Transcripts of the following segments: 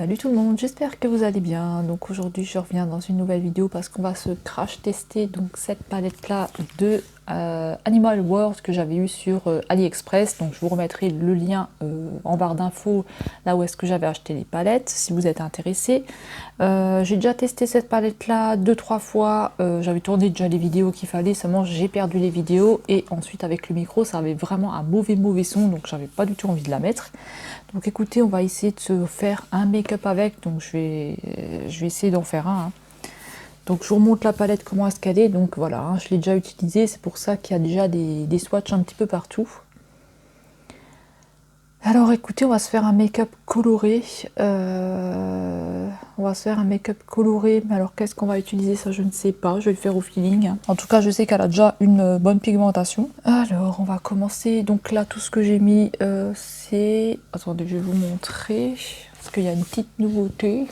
Salut tout le monde, j'espère que vous allez bien. Donc aujourd'hui je reviens dans une nouvelle vidéo parce qu'on va se crash tester donc cette palette là de Animal World que j'avais eu sur AliExpress. Donc je vous remettrai le lien en barre d'infos là où est-ce que j'avais acheté les palettes si vous êtes intéressés. J'ai déjà testé cette palette là 2-3 fois, j'avais tourné déjà les vidéos qu'il fallait, seulement j'ai perdu les vidéos et ensuite avec le micro ça avait vraiment un mauvais son, donc j'avais pas du tout envie de la mettre. Donc écoutez, on va essayer de se faire un make-up avec, donc je vais essayer d'en faire un. Donc je vous remonte la palette comment est-ce qu'elle est, donc voilà, je l'ai déjà utilisée, c'est pour ça qu'il y a déjà des swatchs un petit peu partout. Alors écoutez, on va se faire un make-up coloré. On va se faire un make-up coloré, mais alors qu'est-ce qu'on va utiliser, ça je ne sais pas, je vais le faire au feeling. En tout cas, je sais qu'elle a déjà une bonne pigmentation. Alors, on va commencer. Donc là, tout ce que j'ai mis, c'est... Attendez, je vais vous montrer, parce qu'il y a une petite nouveauté.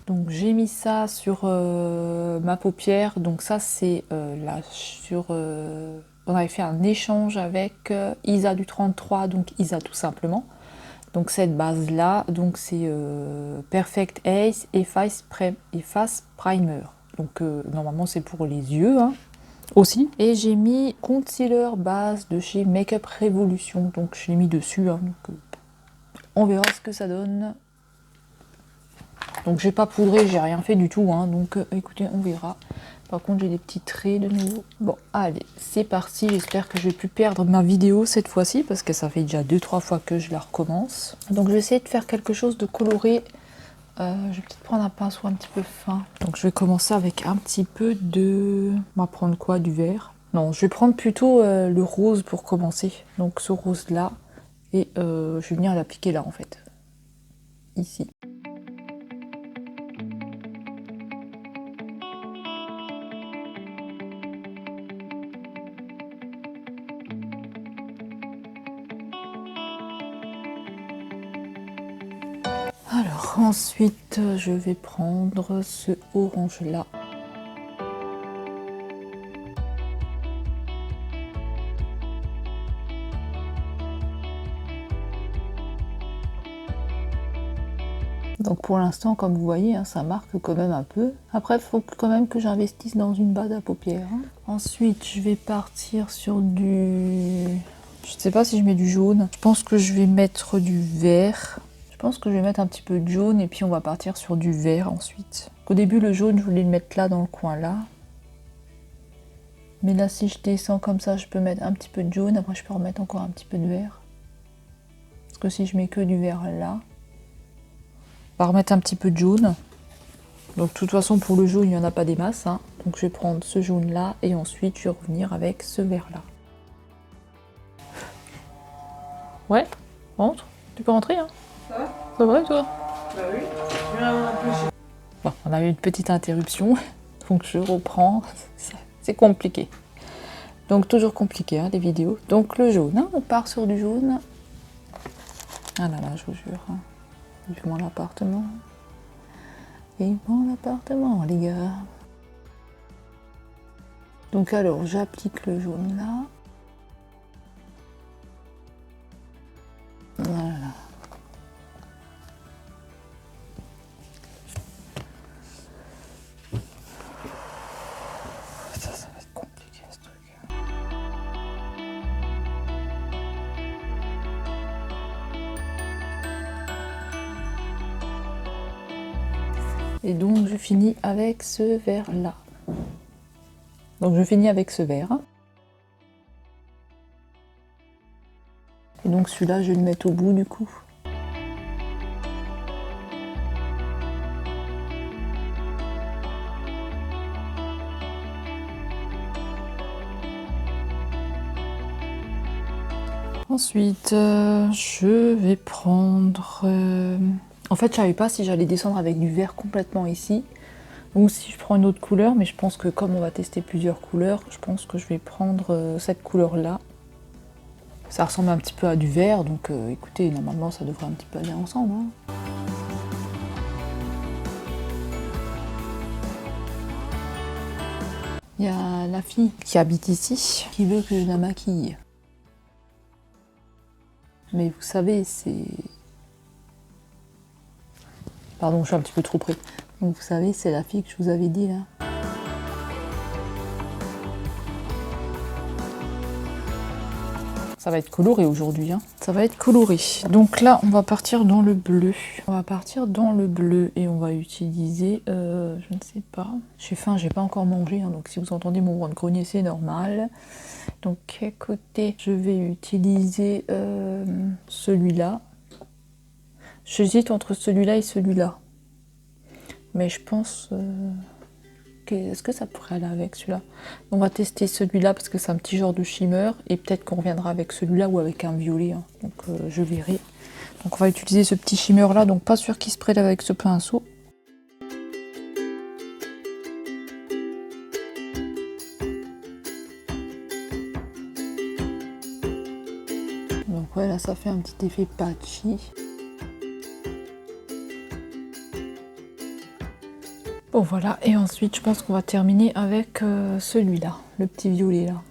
Donc j'ai mis ça sur ma paupière. Donc ça, c'est là sur... on avait fait un échange avec Isa du 33, donc Isa tout simplement. Donc cette base là, donc c'est Perfect Ace Efface Primer. Donc normalement c'est pour les yeux hein, aussi. Et j'ai mis concealer base de chez Makeup Revolution. Donc je l'ai mis dessus. Hein, donc, on verra ce que ça donne. Donc j'ai pas poudré, j'ai rien fait du tout. Hein, donc écoutez, on verra. Par contre, j'ai des petits traits de nouveau. Bon, allez, c'est parti. J'espère que je vais plus perdre ma vidéo cette fois-ci parce que ça fait déjà 2-3 fois que je la recommence. Donc, je vais essayer de faire quelque chose de coloré. Je vais peut-être prendre un pinceau un petit peu fin. Donc, je vais commencer avec un petit peu de... On va prendre quoi? Du vert? Non, je vais prendre plutôt le rose pour commencer. Donc, ce rose-là. Et je vais venir l'appliquer là, en fait. Ici. Alors ensuite, je vais prendre ce orange là. Donc pour l'instant, comme vous voyez, hein, ça marque quand même un peu. Après, il faut quand même que j'investisse dans une base à paupières. Hein. Ensuite, je vais partir sur du... Je ne sais pas si je mets du jaune. Je pense que je vais mettre du vert. Je pense que je vais mettre un petit peu de jaune et puis on va partir sur du vert ensuite. Au début, le jaune, je voulais le mettre là, dans le coin là. Mais là, si je descends comme ça, je peux mettre un petit peu de jaune. Après, je peux remettre encore un petit peu de vert. Parce que si je mets que du vert là... On va remettre un petit peu de jaune. Donc de toute façon pour le jaune il n'y en a pas des masses. Hein. Donc je vais prendre ce jaune là et ensuite je vais revenir avec ce vert là. Ouais, rentre. Tu peux rentrer hein. Ça va? Ça va toi? Bah oui. Bon, on a eu une petite interruption. Donc je reprends. C'est compliqué. Donc toujours compliqué hein, les vidéos. Donc le jaune, hein, on part sur du jaune. Ah là là, je vous jure. Hein. Vivement l'appartement. Vivement l'appartement, les gars. Donc alors, j'applique le jaune là. Voilà. Ça va être compliqué ce truc. Et donc je finis avec ce vert là. Donc je finis avec ce vert. Et donc celui-là je vais le mettre au bout du coup. Ensuite je vais prendre... En fait je savais pas si j'allais descendre avec du vert complètement ici. Ou si je prends une autre couleur, mais je pense que comme on va tester plusieurs couleurs, je pense que je vais prendre cette couleur-là. Ça ressemble un petit peu à du vert, donc écoutez, normalement ça devrait un petit peu aller ensemble. Hein. Il y a la fille qui habite ici, qui veut que je la maquille. Mais vous savez, c'est... Pardon, je suis un petit peu trop près. Donc vous savez, c'est la fille que je vous avais dit là. Ça va être coloré aujourd'hui, hein. Ça va être coloré. Donc là, on va partir dans le bleu. On va partir dans le bleu et on va utiliser, je ne sais pas. J'ai faim, j'ai pas encore mangé, hein, donc si vous entendez mon ventre-grogner, c'est normal. Donc écoutez, je vais utiliser celui-là. J'hésite entre celui-là et celui-là. Mais je pense... Est-ce que ça pourrait aller avec celui-là? On va tester celui-là parce que c'est un petit genre de shimmer et peut-être qu'on reviendra avec celui-là ou avec un violet, hein. Donc je verrai. Donc on va utiliser ce petit shimmer là, donc pas sûr qu'il se prête avec ce pinceau. Donc ouais, là ça fait un petit effet patchy. Bon voilà, et ensuite je pense qu'on va terminer avec celui-là, le petit violet là.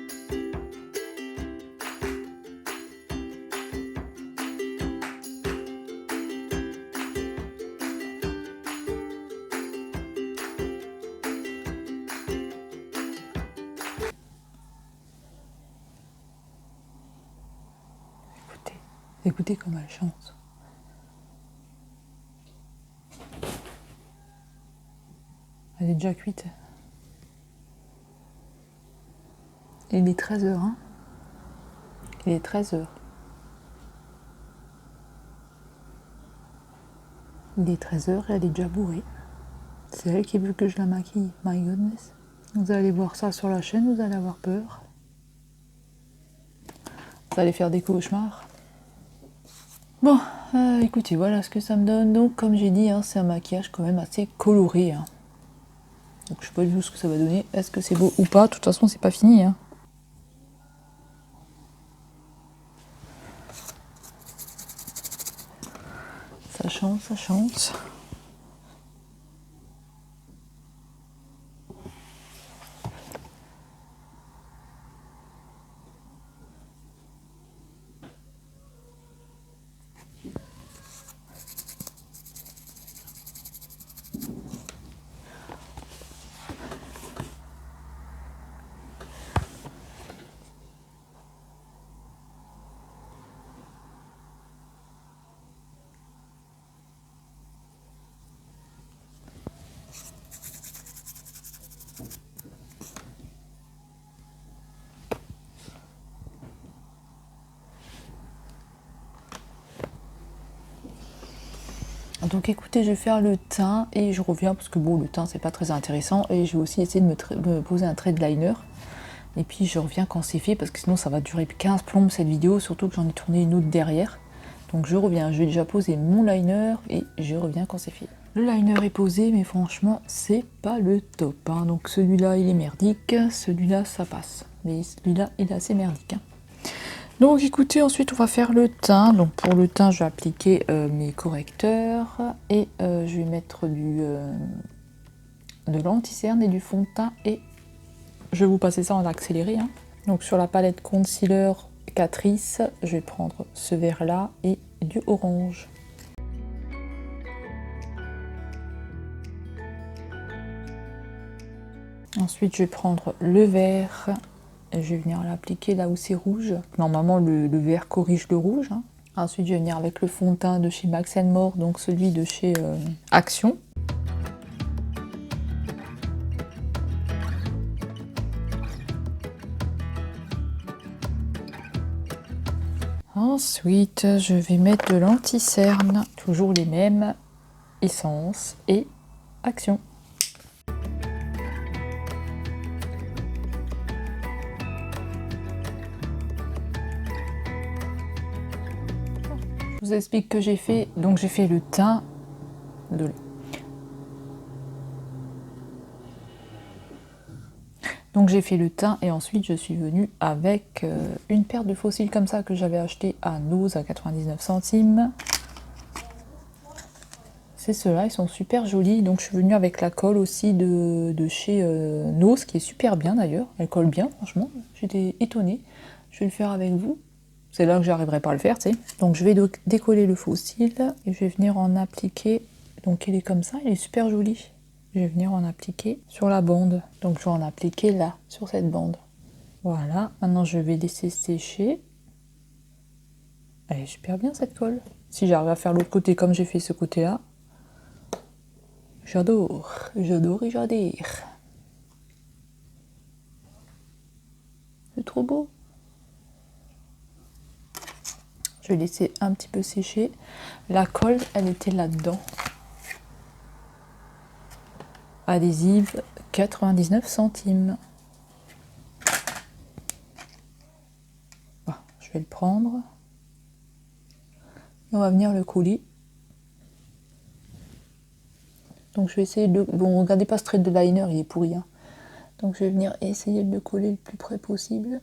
Écoutez comme elle chante. Elle est déjà cuite. Il est 13 h, hein. Il est 13 h. Il est 13 h et elle est déjà bourrée. C'est elle qui veut que je la maquille. My goodness. Vous allez voir ça sur la chaîne, vous allez avoir peur. Vous allez faire des cauchemars. Bon, écoutez, voilà ce que ça me donne. Donc, comme j'ai dit, hein, c'est un maquillage quand même assez coloré, hein. Donc, je sais pas du tout ce que ça va donner. Est-ce que c'est beau ou pas? De toute façon, c'est pas fini, hein. Ça chante, ça chante. Donc écoutez, je vais faire le teint et je reviens parce que bon, le teint c'est pas très intéressant et je vais aussi essayer de me poser un trait de liner. Et puis je reviens quand c'est fait parce que sinon ça va durer 15 plombes cette vidéo, surtout que j'en ai tourné une autre derrière. Donc je reviens, je vais déjà poser mon liner et je reviens quand c'est fait. Le liner est posé mais franchement c'est pas le top, hein. Donc celui-là il est merdique, celui-là ça passe. Mais celui-là il est assez merdique, hein. Donc écoutez, ensuite on va faire le teint. Donc pour le teint, je vais appliquer mes correcteurs et je vais mettre de l'anti-cerne et du fond de teint et je vais vous passer ça en accéléré, hein. Donc sur la palette concealer Catrice, je vais prendre ce vert là et du orange. Ensuite je vais prendre le vert. Je vais venir l'appliquer là où c'est rouge. Normalement, le vert corrige le rouge, hein. Ensuite, je vais venir avec le fond de teint de chez Max & More, donc celui de chez Action. Ensuite, je vais mettre de l'anti-cerne, toujours les mêmes, Essence et Action. Je vous explique que j'ai fait, donc j'ai fait le teint de Donc j'ai fait le teint et ensuite je suis venue avec une paire de faux cils comme ça que j'avais acheté à Nose à 99 centimes. C'est ceux-là, ils sont super jolis. Donc je suis venue avec la colle aussi de chez Nose qui est super bien d'ailleurs. Elle colle bien franchement, j'étais étonnée. Je vais le faire avec vous. C'est là que j'arriverai pas à le faire, tu sais. Donc je vais décoller le faux cil et je vais venir en appliquer Donc il est comme ça, il est super joli. Je vais venir en appliquer sur la bande. Donc je vais en appliquer là, sur cette bande. Voilà, maintenant je vais laisser sécher. Elle est super bien cette colle. Si j'arrive à faire l'autre côté comme j'ai fait ce côté-là, j'adore, j'adore et j'adore. C'est trop beau. Je vais laisser un petit peu sécher. La colle, elle était là-dedans. Adhésive, 99 centimes. Voilà, je vais le prendre. Et on va venir le coller. Donc je vais essayer de... Bon, regardez pas ce trait de liner, il est pourri. Hein. Donc je vais venir essayer de le coller le plus près possible.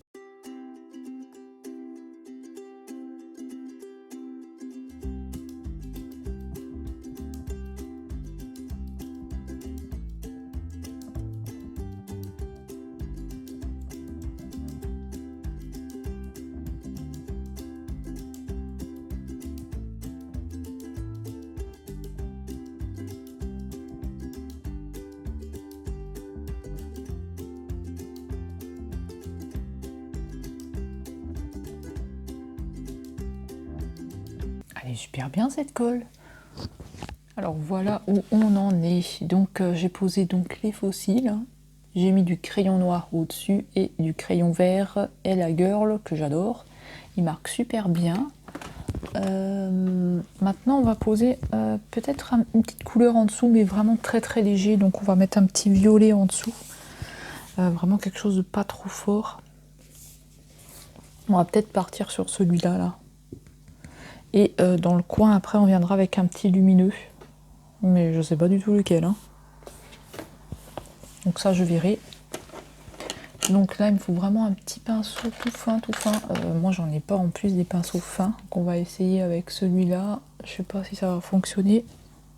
Elle est super bien cette colle. Alors voilà où on en est. Donc j'ai posé donc les fossiles. J'ai mis du crayon noir au-dessus et du crayon vert Ella Girl que j'adore. Il marque super bien. Maintenant on va poser peut-être une petite couleur en dessous, mais vraiment très très léger. Donc on va mettre un petit violet en dessous. Vraiment quelque chose de pas trop fort. On va peut-être partir sur celui-là là. Et dans le coin, après, on viendra avec un petit lumineux. Mais je sais pas du tout lequel. Hein. Donc ça, je verrai. Donc là, il me faut vraiment un petit pinceau tout fin, tout fin. Moi, j'en ai pas en plus des pinceaux fins. Donc on va essayer avec celui-là. Je sais pas si ça va fonctionner.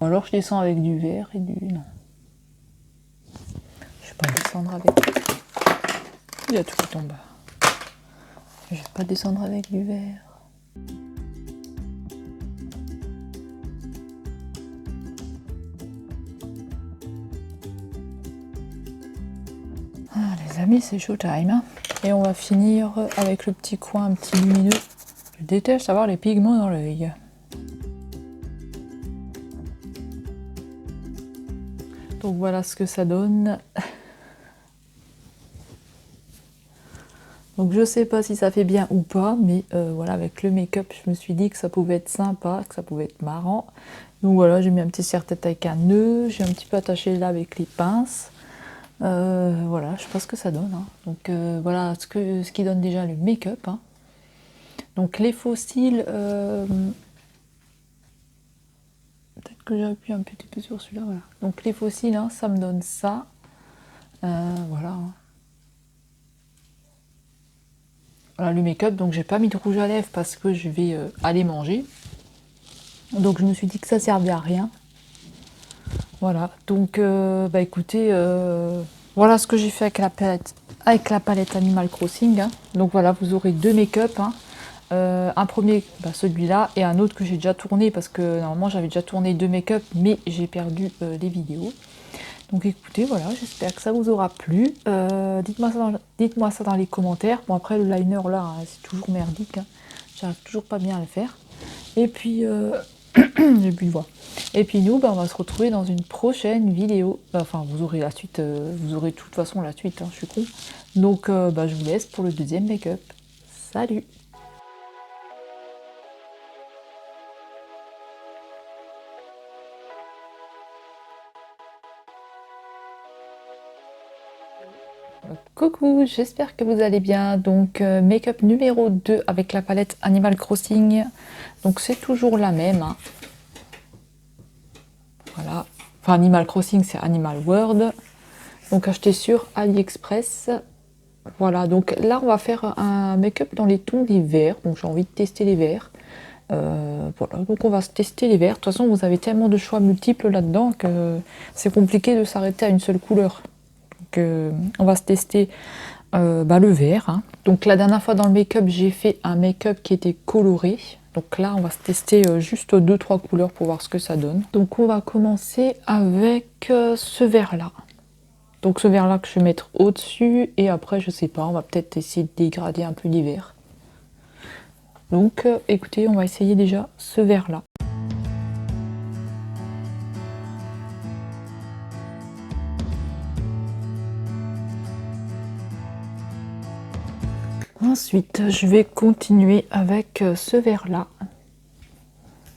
Alors, je descends avec du vert et du... Non. Je vais pas descendre avec... Il y a tout qui tombe. Je vais pas descendre avec du vert. Ah, les amis, c'est showtime. Hein. Et on va finir avec le petit coin, un petit lumineux. Je déteste avoir les pigments dans l'œil. Donc voilà ce que ça donne. Donc je sais pas si ça fait bien ou pas, mais voilà, avec le make-up, je me suis dit que ça pouvait être sympa, que ça pouvait être marrant. Donc voilà, j'ai mis un petit serre-tête avec un nœud, j'ai un petit peu attaché là avec les pinces. Voilà, je sais pas ce que ça donne. Hein. Donc voilà ce qui donne déjà le make-up. Hein. Donc les fossiles, peut-être que j'appuie un petit peu sur celui-là. Voilà. Donc les fossiles, hein, ça me donne ça. Voilà. Hein. Voilà le make-up. Donc j'ai pas mis de rouge à lèvres parce que je vais aller manger. Donc je me suis dit que ça servait à rien. Voilà. Donc bah écoutez. Voilà ce que j'ai fait avec la palette Animal Crossing. Hein. Donc voilà, vous aurez deux make-up. Hein. Un premier, bah, celui-là, et un autre que j'ai déjà tourné parce que normalement j'avais déjà tourné deux make-up, mais j'ai perdu les vidéos. Donc écoutez, voilà, j'espère que ça vous aura plu. Dites-moi ça dans les commentaires. Bon après le liner là, hein, c'est toujours merdique. Hein. J'arrive toujours pas bien à le faire. Et puis, j'ai plus de voix. Et puis nous, bah, on va se retrouver dans une prochaine vidéo. Enfin, vous aurez la suite, vous aurez de toute façon la suite, hein, je suis con. Donc, bah, je vous laisse pour le deuxième make-up. Salut! Coucou, j'espère que vous allez bien. Donc, make-up numéro 2 avec la palette Animal Crossing. Donc, c'est toujours la même. Hein. Voilà. Enfin, Animal Crossing, c'est Animal World. Donc, acheté sur AliExpress. Voilà, donc là, on va faire un make-up dans les tons des verts. Donc, j'ai envie de tester les verts. Voilà, donc on va se tester les verts. De toute façon, vous avez tellement de choix multiples là-dedans que c'est compliqué de s'arrêter à une seule couleur. Donc, on va se tester bah, le vert. Hein. Donc, la dernière fois dans le make-up, j'ai fait un make-up qui était coloré. Donc là, on va se tester juste 2-3 couleurs pour voir ce que ça donne. Donc on va commencer avec ce vert-là. Donc ce vert-là que je vais mettre au-dessus. Et après, je sais pas, on va peut-être essayer de dégrader un peu l'hiver. Donc écoutez, on va essayer déjà ce vert-là. Ensuite, je vais continuer avec ce vert-là.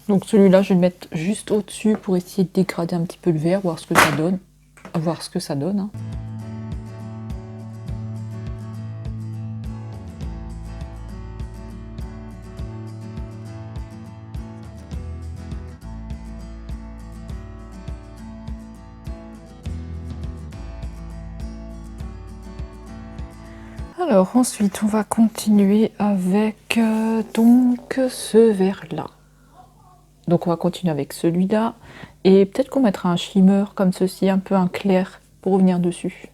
Donc celui-là, je vais le mettre juste au-dessus pour essayer de dégrader un petit peu le vert, voir ce que ça donne. Voir ce que ça donne. Hein. Alors ensuite, on va continuer avec donc ce vert-là. Donc on va continuer avec celui-là. Et peut-être qu'on mettra un shimmer comme ceci, un peu un clair, pour revenir dessus.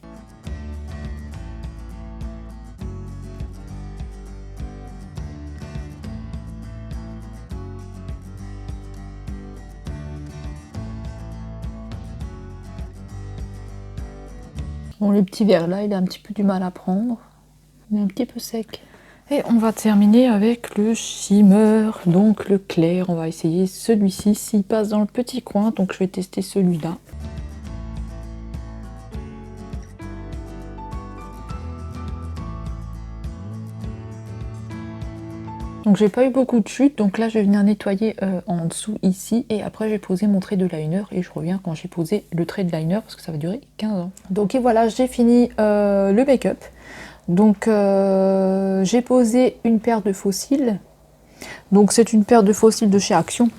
Bon, le petit vert là, il a un petit peu du mal à prendre. Il est un petit peu sec. Et on va terminer avec le shimmer, donc le clair. On va essayer celui-ci, s'il passe dans le petit coin. Donc je vais tester celui-là. Donc j'ai pas eu beaucoup de chute, donc là je vais venir nettoyer en dessous ici. Et après je vais poser mon trait de liner et je reviens quand j'ai posé le trait de liner parce que ça va durer 15 ans. Donc et voilà, j'ai fini le make-up. Donc j'ai posé une paire de faux cils. Donc c'est une paire de faux cils de chez Action.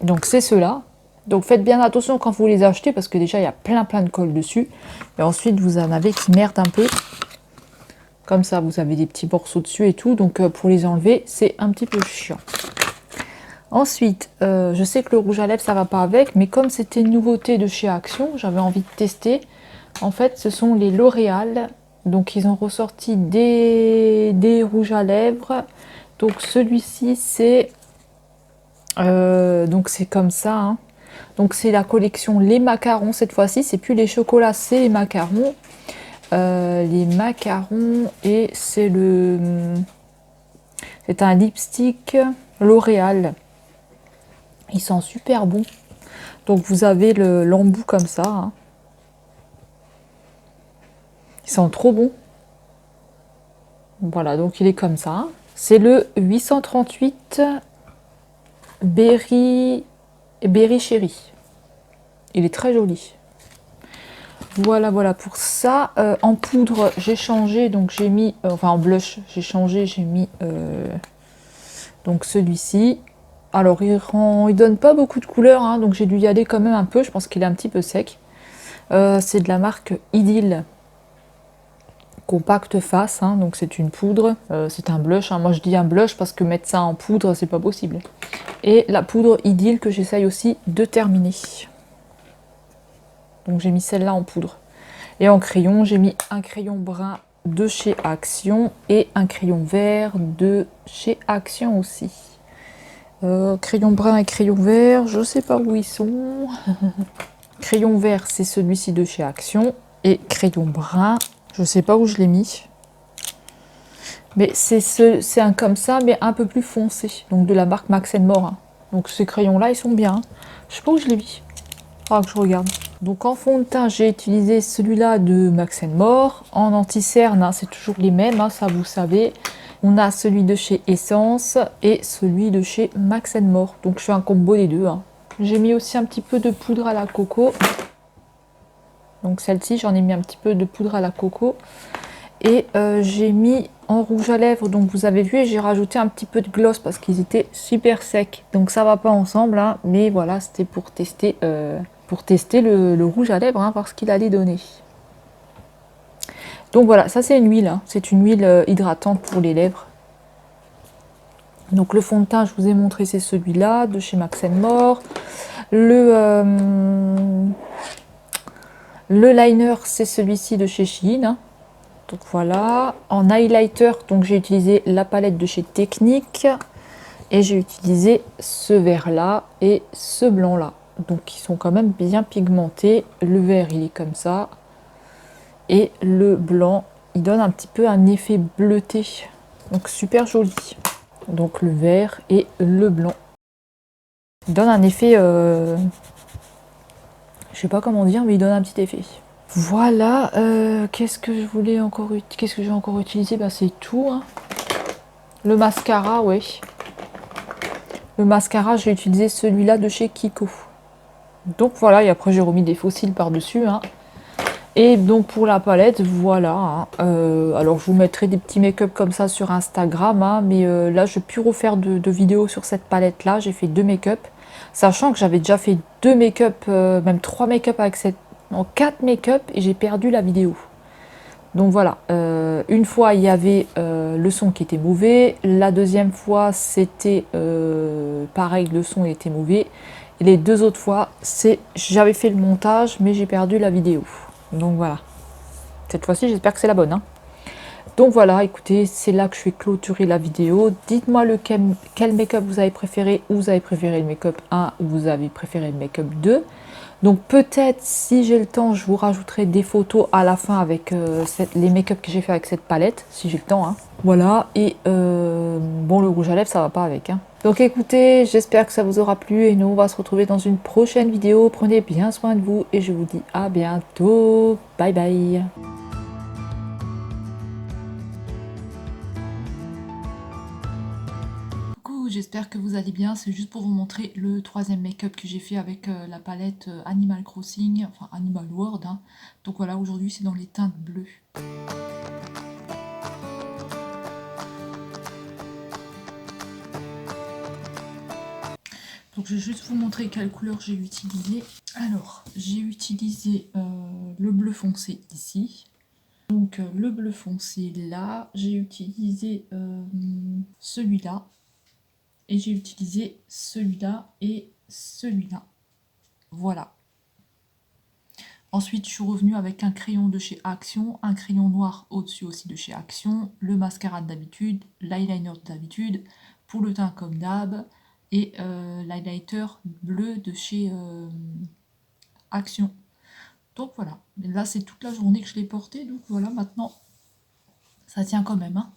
Donc c'est ceux-là. Donc faites bien attention quand vous les achetez parce que déjà il y a plein de colle dessus. Et ensuite vous en avez qui merdent un peu. Comme ça vous avez des petits morceaux dessus et tout. Donc pour les enlever c'est un petit peu chiant. Ensuite je sais que le rouge à lèvres ça va pas avec. Mais comme c'était une nouveauté de chez Action, j'avais envie de tester. En fait ce sont les L'Oréal. Donc ils ont ressorti des rouges à lèvres. Donc celui-ci c'est donc c'est comme ça. Hein. Donc c'est la collection les macarons cette fois-ci. C'est plus les chocolats, c'est les macarons. Les macarons et c'est un lipstick L'Oréal. Ils sont super bons. Donc vous avez l'embout comme ça. Hein. Ils sont trop bons. Voilà, donc il est comme ça. C'est le 838 Berry Cherry. Il est très joli. Voilà pour ça. En poudre, j'ai changé. Donc j'ai mis, enfin en blush, j'ai changé. J'ai mis donc celui-ci. Alors il donne pas beaucoup de couleurs. Hein, donc j'ai dû y aller quand même un peu. Je pense qu'il est un petit peu sec. C'est de la marque Idyll. Compact face, hein, donc c'est une poudre, c'est un blush, hein. Moi je dis un blush parce que mettre ça en poudre c'est pas possible. Et la poudre Idyll que j'essaye aussi de terminer. Donc j'ai mis celle-là en poudre. Et en crayon, j'ai mis un crayon brun de chez Action et un crayon vert de chez Action aussi. Crayon brun et crayon vert, je sais pas où ils sont. Crayon vert c'est celui-ci de chez Action et crayon brun, je sais pas où je l'ai mis. Mais c'est un comme ça, mais un peu plus foncé. Donc de la marque Max More. Hein. Donc ces crayons-là, ils sont bien. Hein. Je sais pas où je l'ai mis. Faudra que je regarde. Donc en fond de teint, j'ai utilisé celui-là de Max More. En anti-cerne, hein, c'est toujours les mêmes, hein, ça vous savez. On a celui de chez Essence et celui de chez Max More. Donc je fais un combo des deux. Hein. J'ai mis aussi un petit peu de poudre à la coco. Donc celle-ci, j'en ai mis un petit peu de poudre à la coco. Et j'ai mis en rouge à lèvres, donc vous avez vu, et j'ai rajouté un petit peu de gloss parce qu'ils étaient super secs. Donc ça va pas ensemble, hein, mais voilà, c'était pour tester le rouge à lèvres, hein, parce qu'il allait donner. Donc voilà, ça c'est une huile, hein, c'est une huile hydratante pour les lèvres. Donc le fond de teint, je vous ai montré, c'est celui-là, de chez Max More. Le liner, c'est celui-ci de chez Shein. Hein. Donc voilà. En highlighter, donc j'ai utilisé la palette de chez Technique. Et j'ai utilisé ce vert là et ce blanc là. Donc ils sont quand même bien pigmentés. Le vert il est comme ça. Et le blanc il donne un petit peu un effet bleuté. Donc super joli. Donc le vert et le blanc. Il donne un effet... je sais pas comment dire mais il donne un petit effet. Voilà, qu'est-ce que je voulais encore qu'est-ce que j'ai encore utilisé? Bah c'est tout. Hein. Le mascara, oui. Le mascara, j'ai utilisé celui-là de chez Kiko. Donc voilà, et après j'ai remis des fossiles par-dessus. Hein. Et donc pour la palette, voilà. Hein. Alors je vous mettrai des petits make-up comme ça sur Instagram. Hein, mais là, je ne vais plus refaire de vidéos sur cette palette-là. J'ai fait 2 make-up. Sachant que j'avais déjà fait 2 make-up, même 3 make-up avec cette... Non, 4 make-up et j'ai perdu la vidéo. Donc voilà, une fois il y avait le son qui était mauvais, la deuxième fois c'était pareil, le son était mauvais, et les 2 autres fois j'avais fait le montage mais j'ai perdu la vidéo. Donc voilà, cette fois-ci j'espère que c'est la bonne. Hein. Donc voilà, écoutez, c'est là que je vais clôturer la vidéo. Dites-moi quel make-up vous avez préféré, ou vous avez préféré le make-up 1 ou vous avez préféré le make-up 2. Donc peut-être si j'ai le temps, je vous rajouterai des photos à la fin avec les make-up que j'ai fait avec cette palette, si j'ai le temps. Hein. Voilà, et bon, le rouge à lèvres, ça va pas avec. Hein. Donc écoutez, j'espère que ça vous aura plu et nous on va se retrouver dans une prochaine vidéo. Prenez bien soin de vous et je vous dis à bientôt. Bye bye. Coucou, j'espère que vous allez bien. C'est juste pour vous montrer le 3e make-up que j'ai fait avec la palette Animal Crossing, enfin Animal World. Hein. Donc voilà, aujourd'hui c'est dans les teintes bleues. Donc je vais juste vous montrer quelle couleur j'ai utilisé. Alors, j'ai utilisé le bleu foncé ici. Donc le bleu foncé là, j'ai utilisé celui-là. Et j'ai utilisé celui-là et celui-là. Voilà. Ensuite, je suis revenue avec un crayon de chez Action, un crayon noir au-dessus aussi de chez Action, le mascara d'habitude, l'eyeliner d'habitude, pour le teint comme d'hab, et l'highlighter bleu de chez Action. Donc voilà. Là, c'est toute la journée que je l'ai porté, donc voilà, maintenant, ça tient quand même. Hein.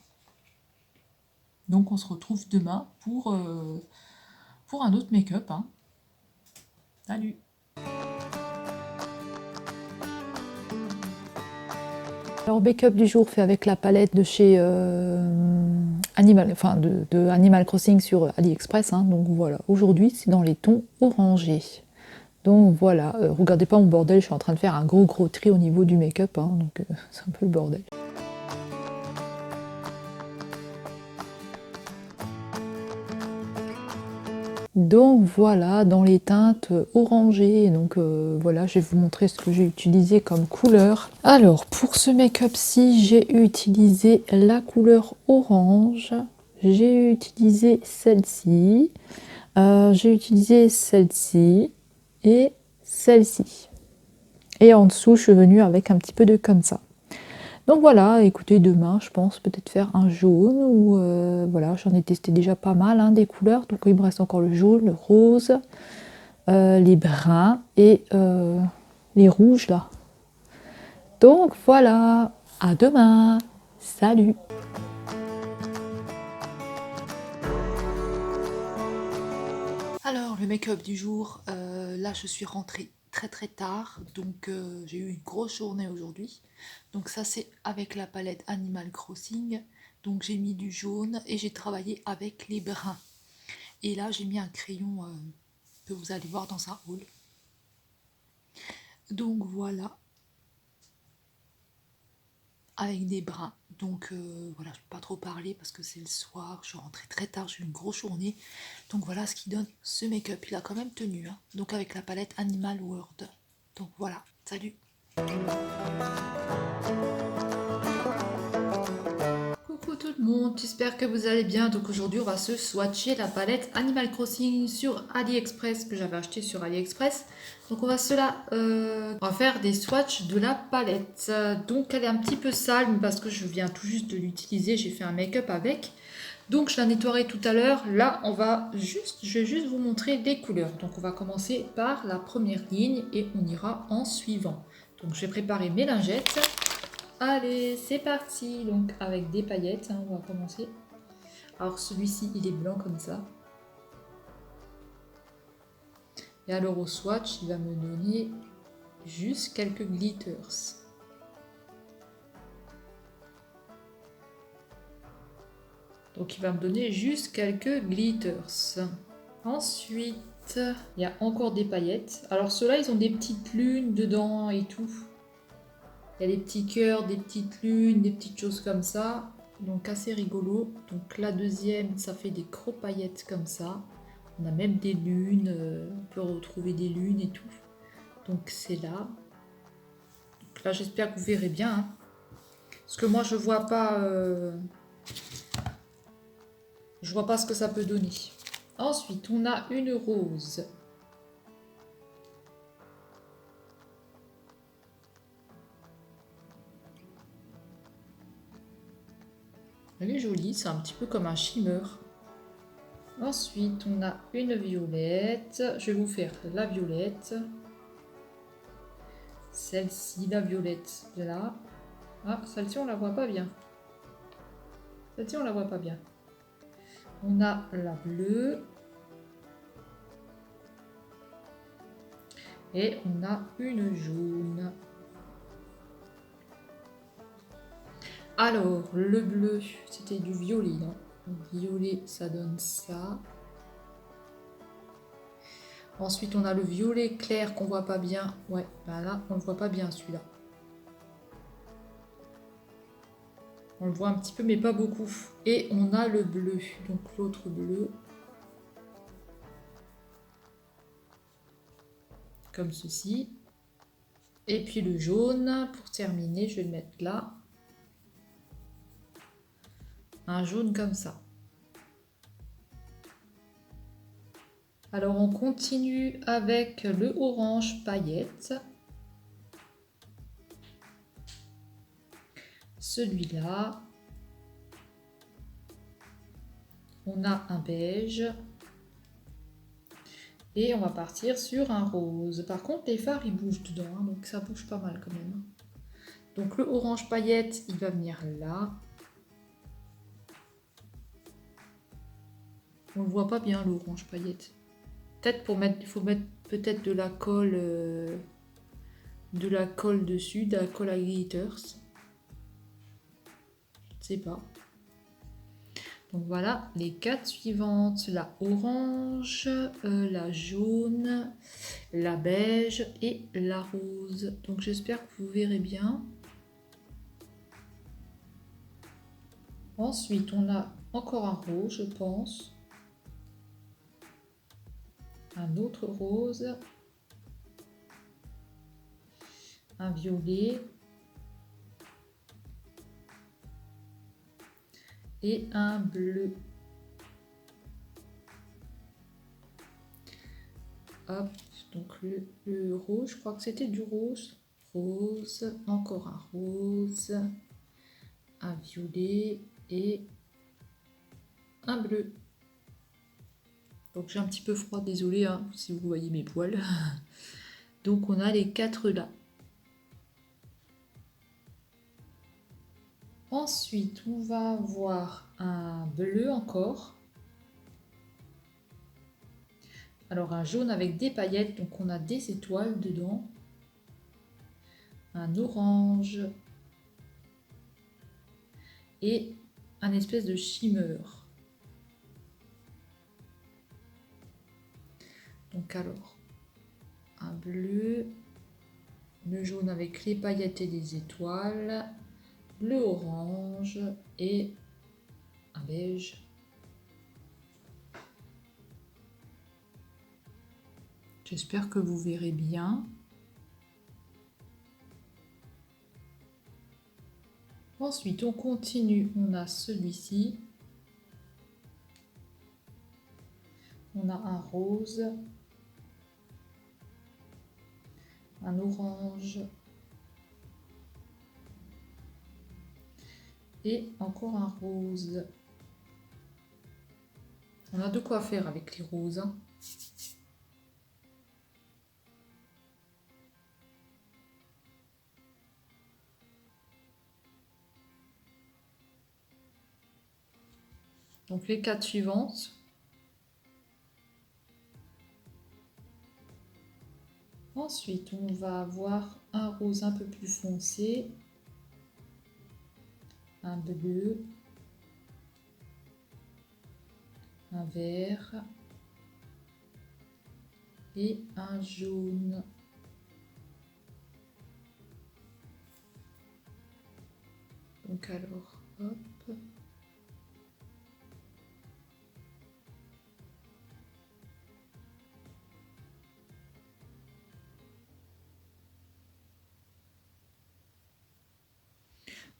Donc on se retrouve demain pour un autre make-up. Hein. Salut! Alors make-up du jour fait avec la palette de chez Animal, enfin de Animal Crossing sur AliExpress. Hein, donc voilà, aujourd'hui c'est dans les tons orangés. Donc voilà, regardez pas mon bordel, je suis en train de faire un gros tri au niveau du make-up, hein, donc c'est un peu le bordel. Donc voilà, dans les teintes orangées, donc voilà, je vais vous montrer ce que j'ai utilisé comme couleur. Alors pour ce make-up-ci, j'ai utilisé la couleur orange, j'ai utilisé celle-ci, j'ai utilisé celle-ci et celle-ci. Et en dessous, je suis venue avec un petit peu de comme ça. Donc voilà, écoutez, demain, je pense peut-être faire un jaune, ou voilà, j'en ai testé déjà pas mal, hein, des couleurs, donc il me reste encore le jaune, le rose, les bruns et les rouges là. Donc voilà, à demain, salut! Alors, le make-up du jour, là je suis rentrée très tard, donc j'ai eu une grosse journée aujourd'hui. Donc ça c'est avec la palette Animal Crossing, donc j'ai mis du jaune et j'ai travaillé avec les bruns. Et là j'ai mis un crayon que vous allez voir dans un haul. Donc voilà, avec des bruns. Donc voilà, je ne peux pas trop parler parce que c'est le soir, je suis rentrée très tard, j'ai eu une grosse journée. Donc voilà ce qui donne ce make-up, il a quand même tenu, hein. Donc avec la palette Animal World. Donc voilà, salut! Coucou tout le monde, j'espère que vous allez bien. Donc aujourd'hui on va se swatcher la palette Animal Crossing sur AliExpress que j'avais acheté sur AliExpress. Donc on va on va faire des swatchs de la palette. Donc elle est un petit peu sale parce que je viens tout juste de l'utiliser, j'ai fait un make-up avec. Donc je la nettoierai tout à l'heure. Là je vais juste vous montrer les couleurs. Donc on va commencer par la première ligne et on ira en suivant. Donc je vais préparer mes lingettes. Allez, c'est parti. Donc avec des paillettes, hein, on va commencer. Alors celui-ci, il est blanc comme ça. Et alors au swatch, il va me donner juste quelques glitters. Donc il va me donner juste quelques glitters. Ensuite, il y a encore des paillettes. Alors ceux-là, ils ont des petites lunes dedans et tout. Il y a des petits cœurs, des petites lunes, des petites choses comme ça. Donc assez rigolo. Donc la deuxième, ça fait des gros paillettes comme ça. On a même des lunes, on peut retrouver des lunes et tout. Donc c'est là. Donc là j'espère que vous verrez bien. Hein. Parce que moi je vois pas ce que ça peut donner. Ensuite on a une rose. Elle est jolie, c'est un petit peu comme un shimmer. Ensuite, on a une violette. Je vais vous faire la violette. Celle-ci, la violette, là. Ah, celle-ci, on la voit pas bien. Celle-ci, on la voit pas bien. On a la bleue. Et on a une jaune. Alors, le bleu, c'était du violet, non? Violet, ça donne ça. Ensuite, on a le violet clair qu'on voit pas bien. Ouais, bah là, on le voit pas bien celui-là. On le voit un petit peu, mais pas beaucoup. Et on a le bleu, donc l'autre bleu. Comme ceci. Et puis le jaune, pour terminer, je vais le mettre là. Un jaune comme ça. Alors on continue avec le orange paillette. Celui-là. On a un beige. Et on va partir sur un rose. Par contre, les fards, ils bougent dedans, hein, donc ça bouge pas mal quand même. Donc le orange paillette, il va venir là. On le voit pas bien, l'orange paillette. Peut-être pour mettre, il faut mettre peut-être de la colle dessus, de la colle à glitters. Je ne sais pas. Donc voilà les 4 suivantes, la orange, la jaune, la beige et la rose. Donc j'espère que vous verrez bien. Ensuite on a encore un rose, je pense. Un autre rose. Un violet. Et un bleu. Hop, donc le rose, je crois que c'était du rose. Rose, encore un rose, un violet et un bleu. Donc j'ai un petit peu froid, désolé hein, si vous voyez mes poils. Donc on a les 4 là. Ensuite, on va avoir un bleu encore. Alors un jaune avec des paillettes, donc on a des étoiles dedans. Un orange. Et un espèce de shimmer. Donc alors, un bleu, le jaune avec les paillettes et les étoiles, le orange et un beige. J'espère que vous verrez bien. Ensuite, on continue. On a celui-ci. On a un rose. Un orange. Et encore un rose. On a de quoi faire avec les roses. Hein. Donc les 4 suivantes. Ensuite, on va avoir un rose un peu plus foncé, un bleu, un vert et un jaune. Donc alors, hop.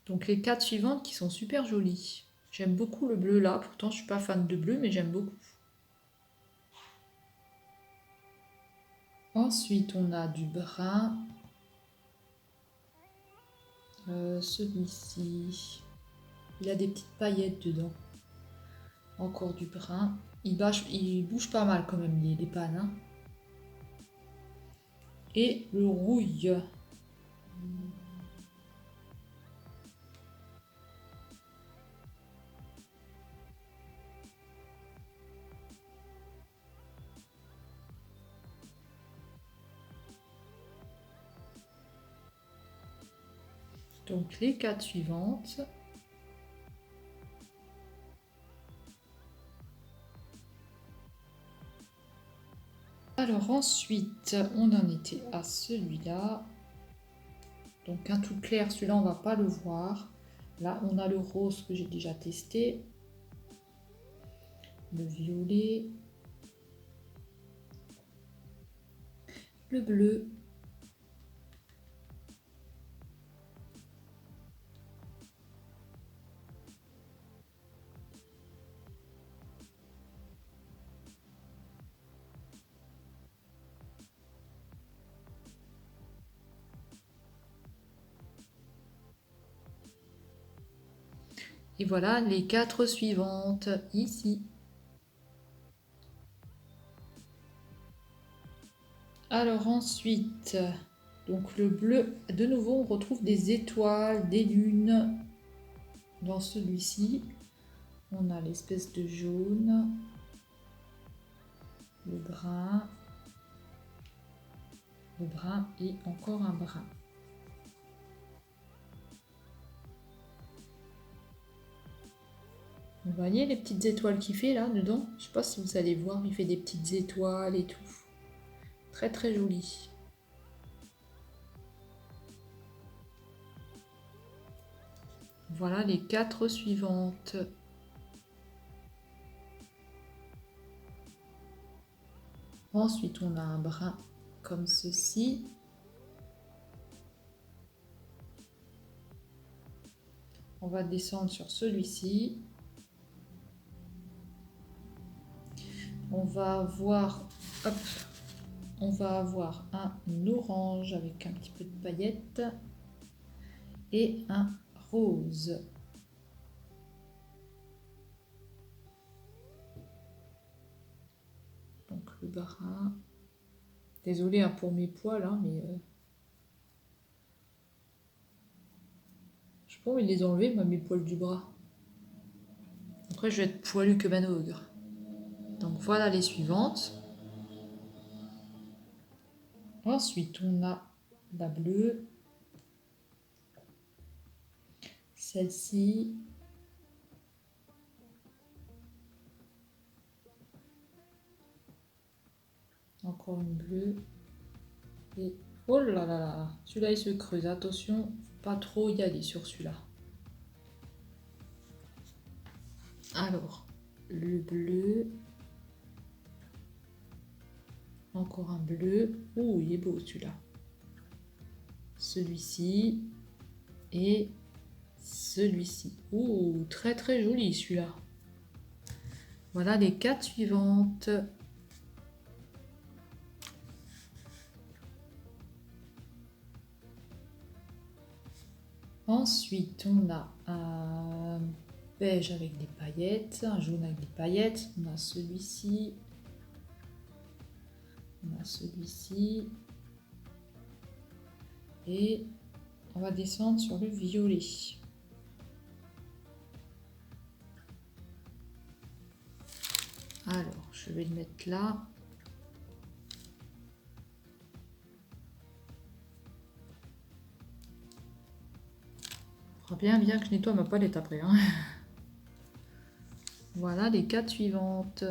Donc les 4 suivantes qui sont super jolies. J'aime beaucoup le bleu là, pourtant je suis pas fan de bleu, mais j'aime beaucoup. Ensuite, on a du brun. Celui-ci, il a des petites paillettes dedans. Encore du brun. Il bouge pas mal quand même les pannes. Hein. Et le rouille. Donc les 4 suivantes. Alors ensuite, on en était à celui-là. Donc un tout clair, celui-là on va pas le voir. Là on a le rose que j'ai déjà testé. Le violet. Le bleu. Et voilà les 4 suivantes ici. Alors ensuite, donc le bleu, de nouveau on retrouve des étoiles, des lunes dans celui-ci. On a l'espèce de jaune, le brun et encore un brun. Vous voyez les petites étoiles qu'il fait là dedans? Je sais pas si vous allez voir, il fait des petites étoiles et tout. Très très joli. Voilà les 4 suivantes. Ensuite, on a un brun comme ceci. On va descendre sur celui-ci. On va avoir, hop, on va avoir un orange avec un petit peu de paillettes et un rose. Donc le brun. Désolée hein, pour mes poils, hein, mais je pas envie de les enlever, moi, mes poils du bras. Après, je vais être poilu que ben ogre. Donc voilà les suivantes. Ensuite, on a la bleue. Celle-ci. Encore une bleue. Et oh là là là, celui-là il se creuse. Attention, pas trop y aller sur celui-là. Alors, le bleu. Encore un bleu. Oh, il est beau celui-là. Celui-ci. Et celui-ci. Oh, très très joli celui-là. Voilà les 4 suivantes. Ensuite, on a un beige avec des paillettes, un jaune avec des paillettes. On a celui-ci. On a celui-ci. Et on va descendre sur le violet. Alors, je vais le mettre là. Il faudra bien que je nettoie ma palette après. Hein. Voilà les 4 suivantes.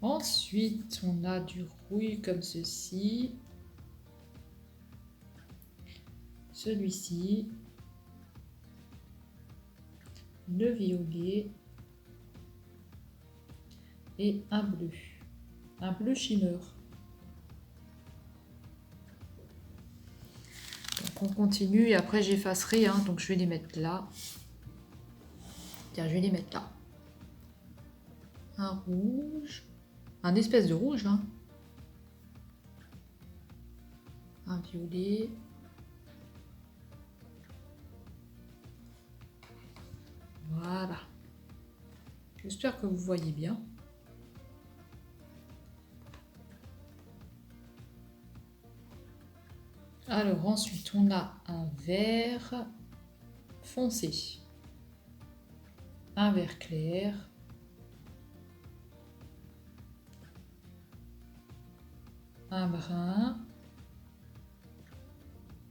Ensuite, on a du rouille comme ceci. Celui-ci. Le violet. Et un bleu. Un bleu shimmer. Donc on continue et après j'effacerai. Hein, donc je vais les mettre là. Tiens, je vais les mettre là. Un rouge. Un espèce de rouge. Hein. Un violet. Voilà. J'espère que vous voyez bien. Alors ensuite, on a un vert foncé. Un vert clair. Un brun.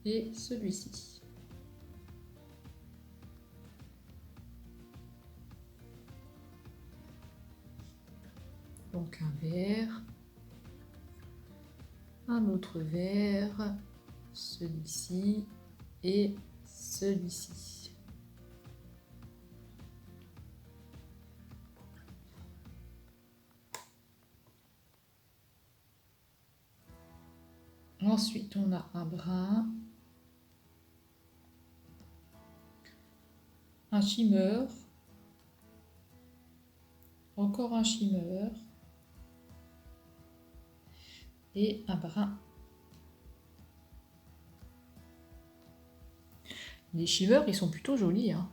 Et celui-ci. Donc un vert, un autre vert, celui-ci et celui-ci. Ensuite, on a un brun, un shimmer, encore un shimmer et un brun. Les shimmers, ils sont plutôt jolis. Hein.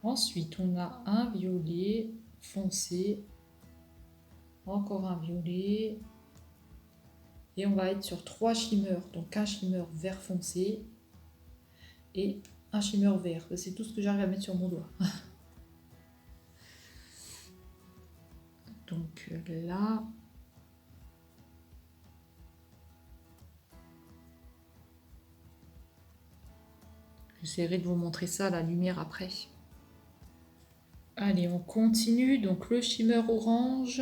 Ensuite, on a un violet foncé, encore un violet, et on va être sur 3 shimmers. Donc un shimmer vert foncé et un shimmer vert. C'est tout ce que j'arrive à mettre sur mon doigt. Donc là, j'essaierai de vous montrer ça à la lumière après. Allez, on continue. Donc le shimmer orange.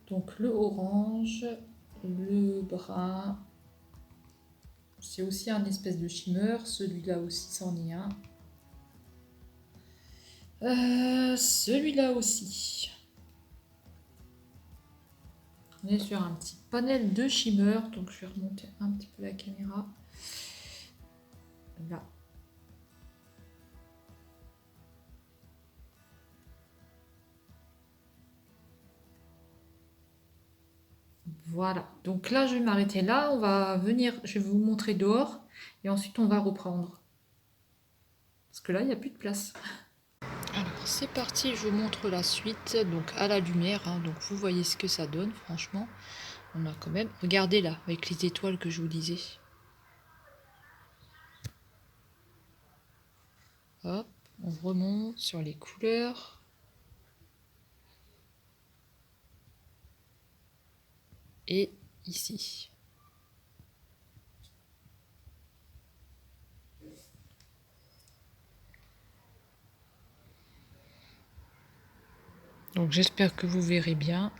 Donc le orange, le brun. C'est aussi un espèce de shimmer. Celui-là aussi, c'en est un. Celui-là aussi. On est sur un petit panel de shimmer. Donc je vais remonter un petit peu la caméra. Là. Voilà, donc là je vais m'arrêter là, on va venir, je vais vous montrer dehors et ensuite on va reprendre. Parce que là il n'y a plus de place. Alors c'est parti, je vous montre la suite, donc à la lumière, hein, donc vous voyez ce que ça donne, franchement. On a quand même, regardez là, avec les étoiles que je vous disais. Hop, on remonte sur les couleurs. Et ici. Donc j'espère que vous verrez bien.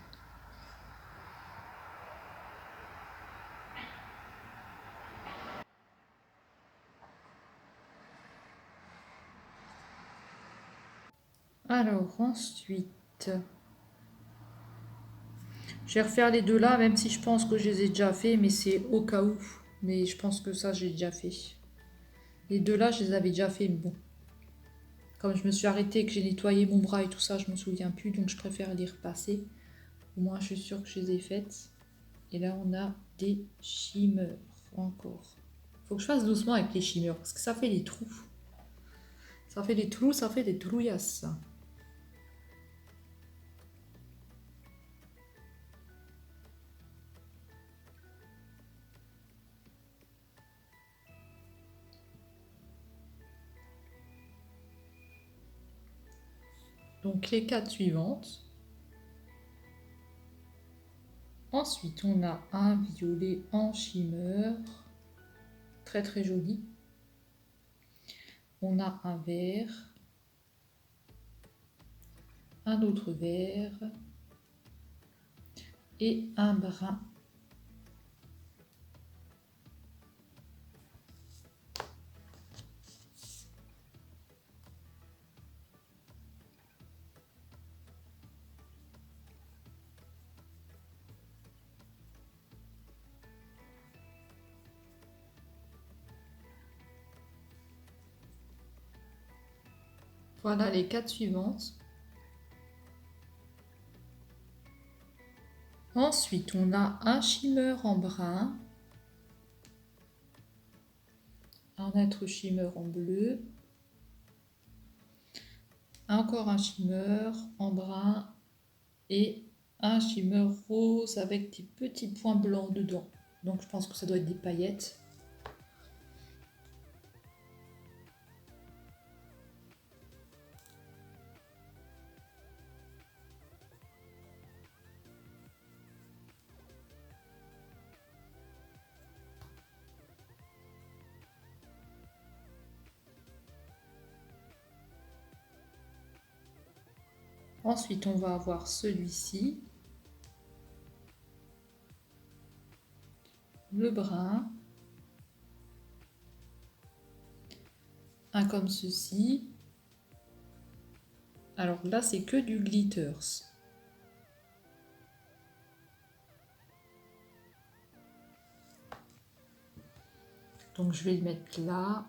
Alors ensuite, je vais refaire les deux là, même si je pense que je les ai déjà fait, mais c'est au cas où. Mais je pense que ça, j'ai déjà fait. Les deux là, je les avais déjà fait, mais bon. Comme je me suis arrêtée, que j'ai nettoyé mon bras et tout ça, je me souviens plus, donc je préfère les repasser. Au moins, je suis sûre que je les ai faites. Et là, on a des shimmers encore. Faut que je fasse doucement avec les shimmers, parce que ça fait des trous. Ça fait des trous, ça fait des trouillasses. Donc les 4 suivantes. Ensuite, on a un violet en shimmer. Très très joli. On a un vert. Un autre vert. Et un brun. Voilà les 4 suivantes. Ensuite, on a un shimmer en brun. Un autre shimmer en bleu. Encore un shimmer en brun. Et un shimmer rose avec des petits points blancs dedans. Donc je pense que ça doit être des paillettes. Ensuite, on va avoir celui-ci. Le brun. Un comme ceci. Alors là, c'est que du glitters. Donc je vais le mettre là.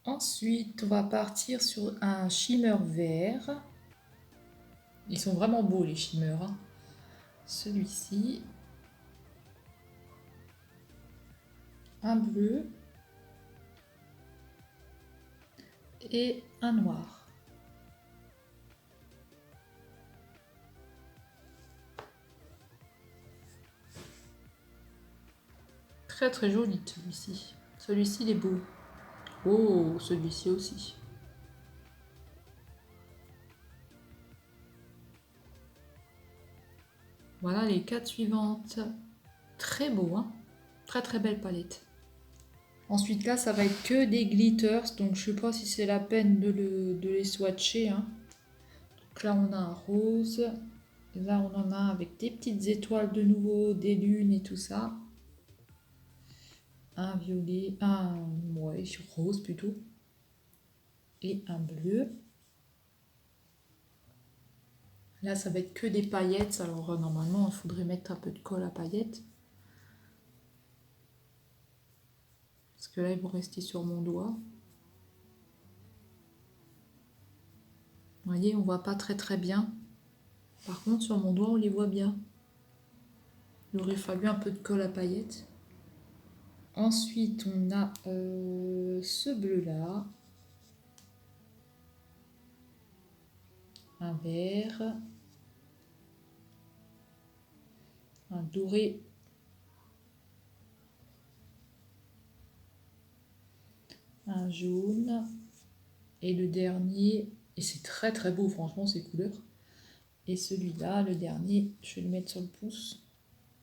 Ensuite, on va partir sur un shimmer vert. Ils sont vraiment beaux les shimmers, hein. Celui-ci. Un bleu. Et un noir. Très très joli celui-ci. Celui-ci il est beau. Oh, celui-ci aussi. Voilà les 4 suivantes. Très beau, hein. Très très belle palette. Ensuite là, ça va être que des glitters, donc je sais pas si c'est la peine de les swatcher, hein. Donc là, on a un rose. Là, on en a un avec des petites étoiles de nouveau, des lunes et tout ça. Un violet, ouais, rose plutôt. Et un bleu. Là, ça va être que des paillettes. Alors, normalement, il faudrait mettre un peu de colle à paillettes. Parce que là, ils vont rester sur mon doigt. Vous voyez, on voit pas très très bien. Par contre, sur mon doigt, on les voit bien. Il aurait fallu un peu de colle à paillettes. Ensuite, on a ce bleu-là. Un vert. Un doré. Un jaune. Et le dernier, et c'est très très beau franchement ces couleurs. Et celui-là, le dernier, je vais le mettre sur le pouce.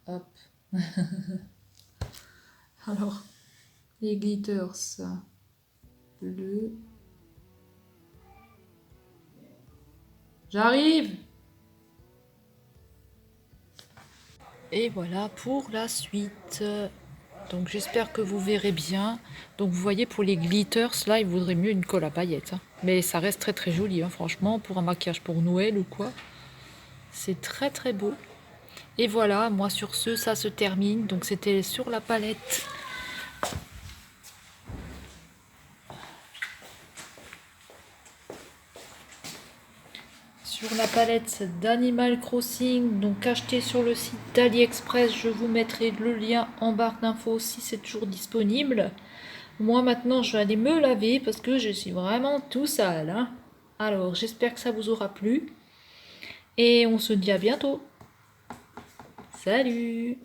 Hop. Alors, les glitters bleu, J'arrive. Et voilà pour la suite. Donc j'espère que vous verrez bien. Donc vous voyez pour les glitters, là il vaudrait mieux une colle à paillettes, hein. Mais ça reste très très joli, hein, franchement, pour un maquillage pour Noël ou quoi. C'est très très beau. Et voilà, moi sur ce, ça se termine. Donc c'était sur la palette. Sur la palette d'Animal Crossing, donc achetée sur le site d'AliExpress. Je vous mettrai le lien en barre d'infos si c'est toujours disponible. Moi maintenant je vais aller me laver parce que je suis vraiment tout sale, hein. Alors j'espère que ça vous aura plu. Et on se dit à bientôt. Salut!